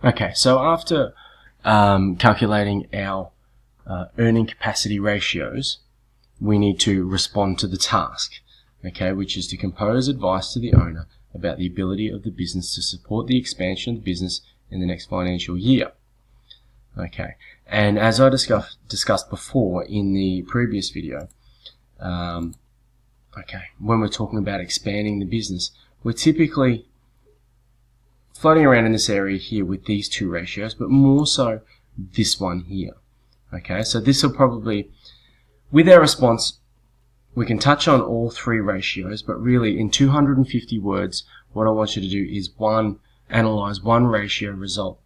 Okay, so after calculating our earning capacity ratios, we need to respond to the task, okay, which is to compose advice to the owner about the ability of the business to support the expansion of the business in the next financial year. Okay, and as I discussed before in the previous video, okay, when we're talking about expanding the business, we're typically floating around in this area here with these two ratios, but more so this one here. Okay, so this will probably, with our response, we can touch on all three ratios, but really in 250 words, what I want you to do is analyze one ratio result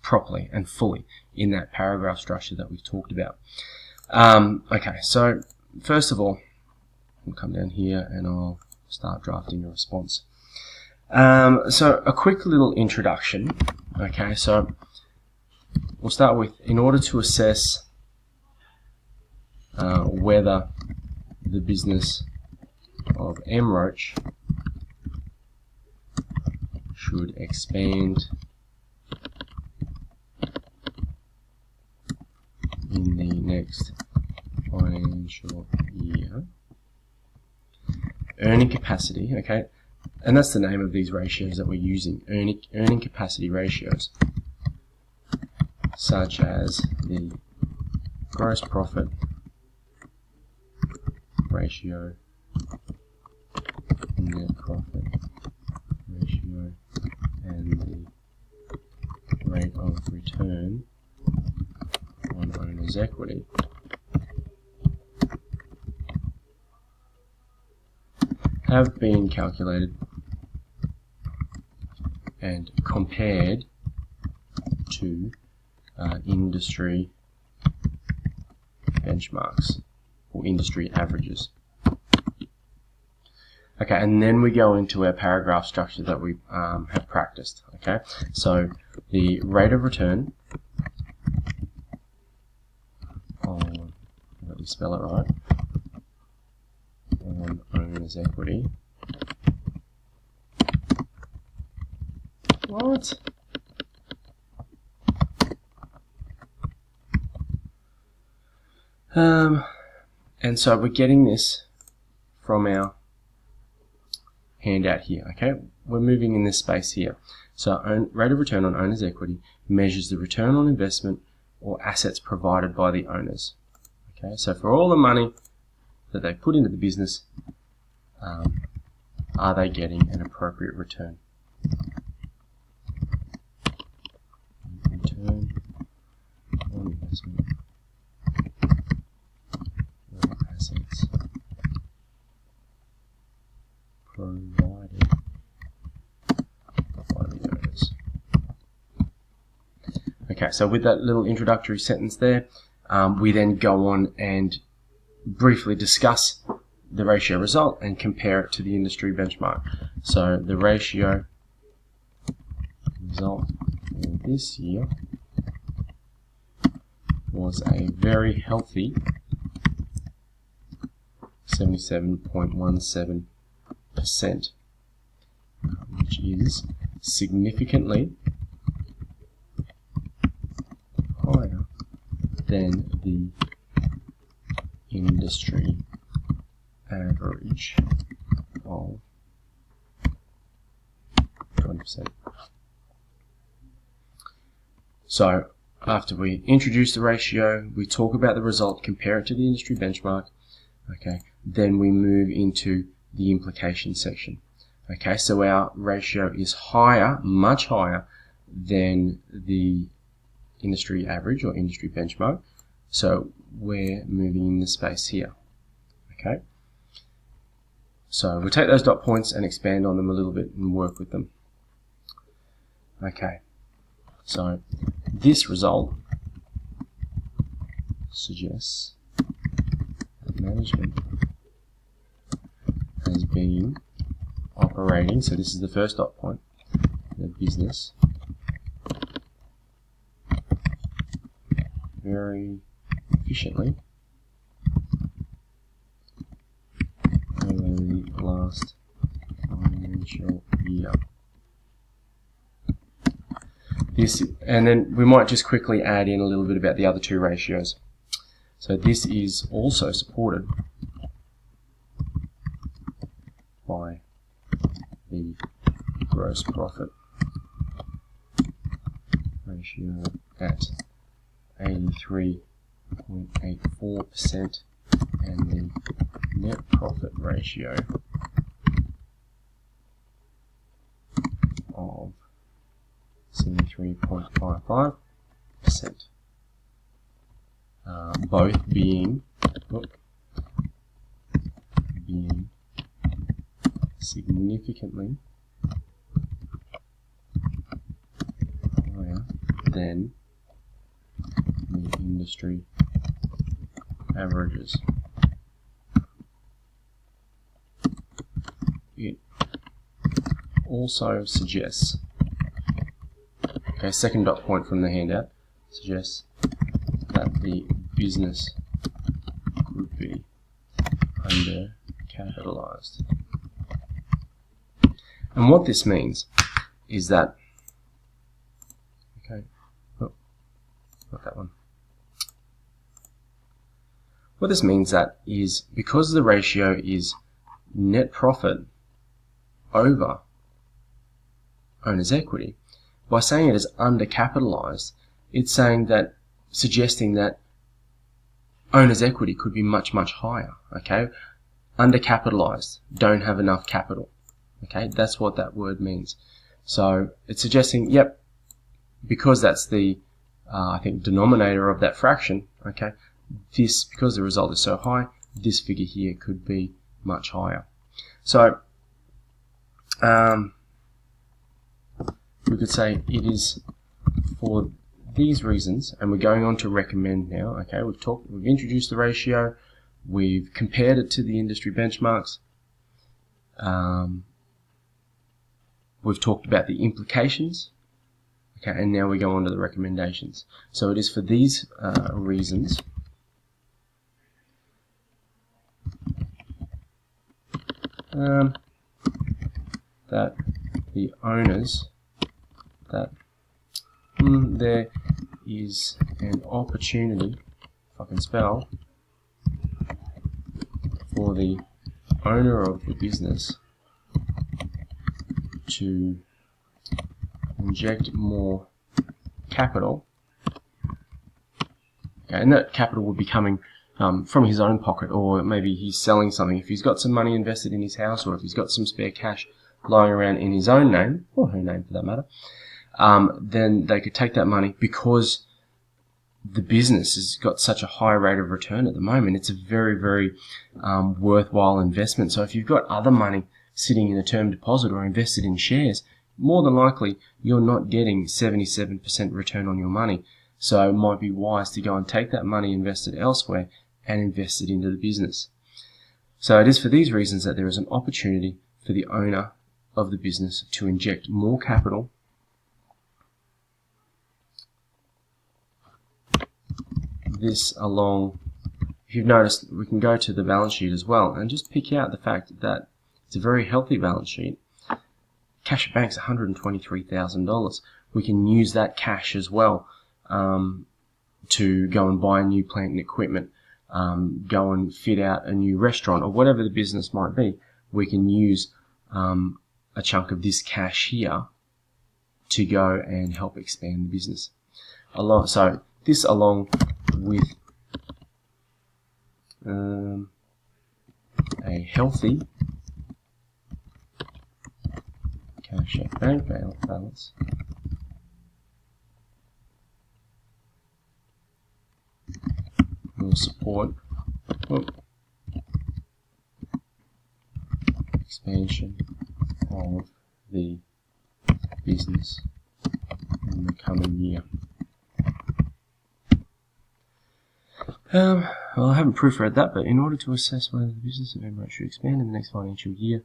properly and fully in that paragraph structure that we've talked about. Okay, so first of all, I'll come down here and I'll start drafting a response. So a quick little introduction. Okay, so we'll start with, in order to assess whether the business of Roach should expand in the next financial year. Earning capacity, okay, and that's the name of these ratios that we're using, earning capacity ratios, such as the gross profit ratio, net profit ratio, and the rate of return on owner's equity. Have been calculated and compared to industry benchmarks or industry averages. Okay, and then we go into our paragraph structure that we have practiced. Okay, so the rate of return on, let me spell it right, on owner's equity. What? And so we're getting this from our handout here, okay? We're moving in this space here. So rate of return on owner's equity measures the return on investment or assets provided by the owners. Okay, so for all the money that they put into the business, are they getting an appropriate return? Return on investment or assets provided by the owners. Okay, so with that little introductory sentence there, we then go on and briefly discuss the ratio result and compare it to the industry benchmark. So the ratio result for this year was a very healthy 77.17%, which is significantly higher than the industry average of 20%. So after we introduce the ratio, we talk about the result, compare it to the industry benchmark, okay, then we move into the implication section. Okay, so our ratio is higher, much higher than the industry average or industry benchmark, so we're moving in the space here. Okay, so we'll take those dot points and expand on them a little bit and work with them. Okay, so this result suggests that management has been operating, so this is the first dot point, the business very efficiently over the last financial year. and then we might just quickly add in a little bit about the other two ratios. So this is also supported by the gross profit ratio at 83.84% and the net profit ratio of 73.55%, both being significantly higher than the industry averages. It also suggests, okay, second dot point from the handout, suggests that the business could be undercapitalized. And what this means is that, okay, oh, not that one. What this means that is because the ratio is net profit over owner's equity, by saying it is undercapitalized, it's saying that, suggesting that owner's equity could be much, much higher, okay? Undercapitalized, don't have enough capital, okay? That's what that word means. So it's suggesting, yep, because that's the, I think, denominator of that fraction, okay, this, because the result is so high, this figure here could be much higher. So, we could say it is for these reasons, and we're going on to recommend now. Okay, we've introduced the ratio, we've compared it to the industry benchmarks, we've talked about the implications, okay, and now we go on to the recommendations. So it is for these reasons that the owners, that there is an opportunity, if I can spell, for the owner of the business to inject more capital, okay, and that capital would be coming from his own pocket, or maybe he's selling something. If he's got some money invested in his house, or if he's got some spare cash lying around in his own name, or her name for that matter, then they could take that money because the business has got such a high rate of return at the moment. It's a very, very worthwhile investment. So if you've got other money sitting in a term deposit or invested in shares, more than likely you're not getting 77% return on your money. So it might be wise to go and take that money invested elsewhere and invest it into the business. So it is for these reasons that there is an opportunity for the owner of the business to inject more capital this along. If you've noticed, we can go to the balance sheet as well and just pick out the fact that it's a very healthy balance sheet. Cash at bank's $123,000. We can use that cash as well to go and buy new plant and equipment, go and fit out a new restaurant, or whatever the business might be. We can use a chunk of this cash here to go and help expand the business. So this along with a healthy cash at bank balance will support expansion of the business in the coming year. Well, I haven't proofread that, but in order to assess whether the business event should expand in the next financial year,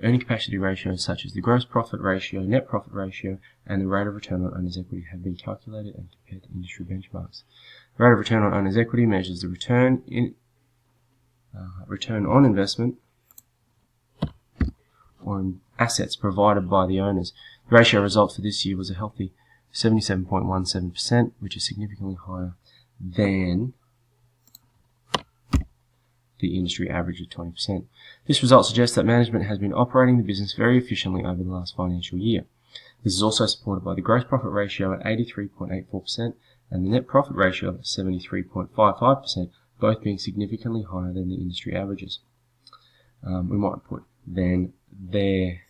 earning capacity ratios such as the gross profit ratio, net profit ratio, and the rate of return on owner's equity have been calculated and compared to industry benchmarks. The rate of return on owner's equity measures the return on investment or assets provided by the owners. The ratio result for this year was a healthy 77.17%, which is significantly higher than the industry average of 20%. This result suggests that management has been operating the business very efficiently over the last financial year. This is also supported by the gross profit ratio at 83.84% and the net profit ratio of 73.55%, both being significantly higher than the industry averages. We might put than their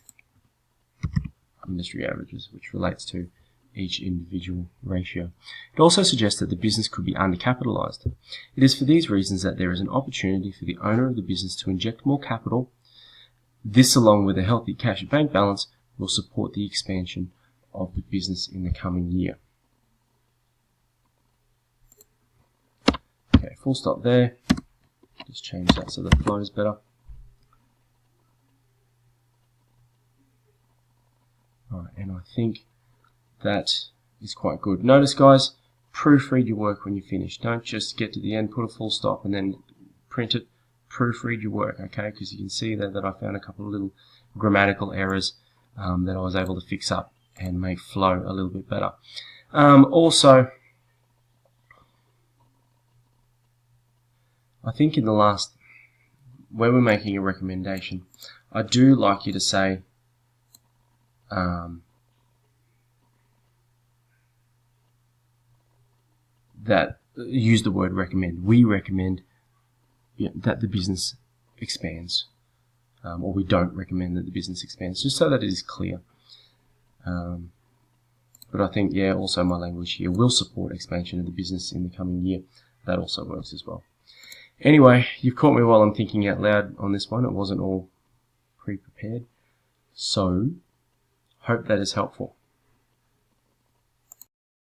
industry averages, which relates to each individual ratio. It also suggests that the business could be undercapitalized. It is for these reasons that there is an opportunity for the owner of the business to inject more capital. This, along with a healthy cash and bank balance, will support the expansion of the business in the coming year. Okay, full stop there. Just change that so the flow is better. Alright, and I think that is quite good. Notice, guys, proofread your work when you finish. Don't just get to the end, put a full stop, and then print it. Proofread your work, okay? Because you can see there that I found a couple of little grammatical errors that I was able to fix up and make flow a little bit better. Also, I think in the last, where we're making a recommendation, I do like you to say that use the word recommend. We recommend that the business expands, or we don't recommend that the business expands, just so that it is clear. But I think, yeah, also my language here will support expansion of the business in the coming year. That also works as well. Anyway, you've caught me while I'm thinking out loud on this one. It wasn't all pre-prepared. So, hope that is helpful.